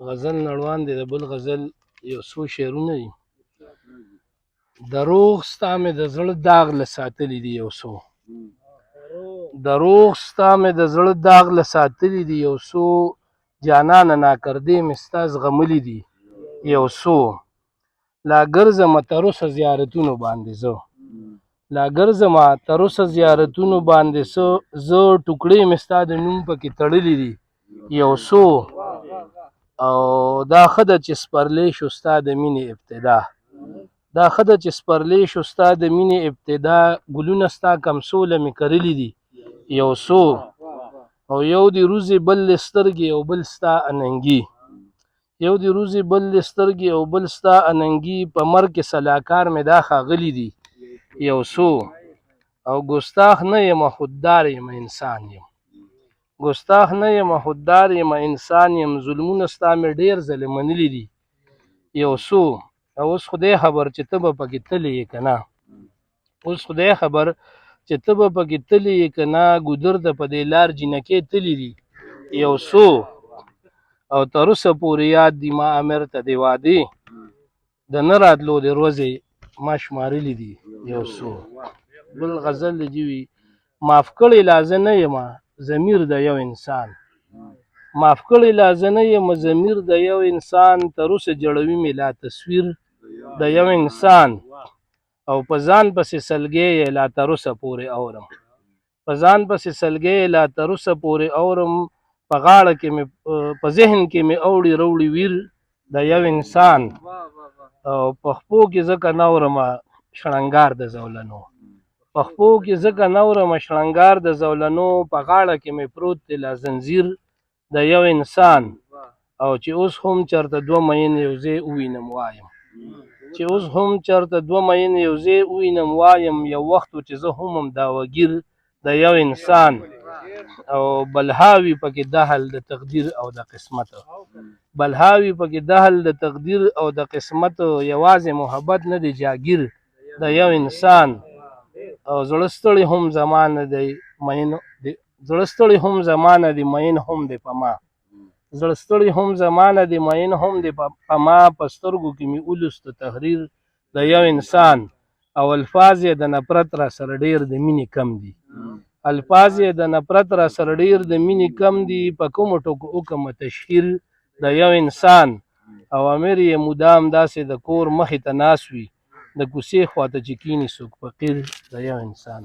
غزل نړوان دی د بل غزل یو څو شعرونه دي. دروغ ستا مې د زړه داغ له ساتلی دي یو څو، دروغ ستا مې د زړه داغ له ساتلی دي یو څو، جانانه ناکردې مې ستا زغملي دي یو څو. لا ګرځمه تر اوسه زیارتونو باندې زه، لا ګرځمه تر اوسه زیارتونو باندې زه، ټوکړې مې ستا د نوم پکې تړلي دي یو څو. او دا ښه ده چې سپرلی شو ستا د مینې ابتدا، دا ښه ده چې سپرلی شو ستا د مینې ابتدا، ګلونه ستا کمسوله مې کرلي دي یو څو. او یو دې روزي بل دې سترګې او بل ستا اننګي، یو دې روزي بل دې سترګې او بل ستا اننګي، په مرګ کې سلاکار مې دا ښاغلي دي یو څو. او ګستاخ نه یم خوددار یم انسان یم، ګستاخ نه یم خوددار یم انسان یم، ظلمونه ستا مې ډېر ځلې منلي دي یو څو. او اوس خدای خبر چې ته به پکې تللی یې که نه، اوس خدای خبر چې ته به پکې تللی یې که نه، ګودر ته په دې لار جینکۍ تللي دي یو څو. او تر اوسه پورې یاد دي ما امیر ته د وعدې د نه راتلو د ورځې ما شمارلي دي یو څو. بل غزل د جوي معاف کړی لا زه نه یم ضمیر د یو انسان، معاف کړی لا زه نه یم ضمیر د یو انسان، تر اوسه جوړوي مې لا تصویر د یو انسان. او په ځان پسې سلګۍ یې لا تر اوسه پورې اورم، په ځان پسې سلګۍ یې لا تر اوسه پورې اورم، په غاړه کې مې په ذهن کې مې اوړي روړي ویر د یو انسان. او په خپو کې ځکه نه اورمه شړنګار د زولنو، په خپو کې ځکه نه اورمه شړنګار د زولنو، په غاړه کې مې پروت دی لا زنځیر د یو انسان. او چې اوس هم چېرته دوه مین یو ځای ووینم وایم، چې اوس هم چېرته دوه مین یو ځای ووینم وایم، یو وخت و چې زه هم دعوهګیر د یو انسان. او بلهاوي پکې دهل د تقدیر او د قسمت، بلهاوي پکې دهل د تقدیر او د قسمت، یوازې محبت نه دی جاګیر د یو انسان. او زړه ستړی هم زمانه دی مین، زړه ستړی هم زمانه دی مین هم دی په ما، زړه ستړی هم زمانه دی مین هم دی په ما، په سترګو کې مې ولوست تحریر د یو انسان. او الفاظ یې د نفرت را سره ډېر د مینې کم دي، الفاظ یې د نفرت را سره ډېر د مینې کم دي، په کومو ټکو وکړمه تشهیر د یو انسان. او امیر یې مدام داسې د کور مخې ته ناست وي، د کوڅې خواته چې کیني څوک فقیر د یو انسان.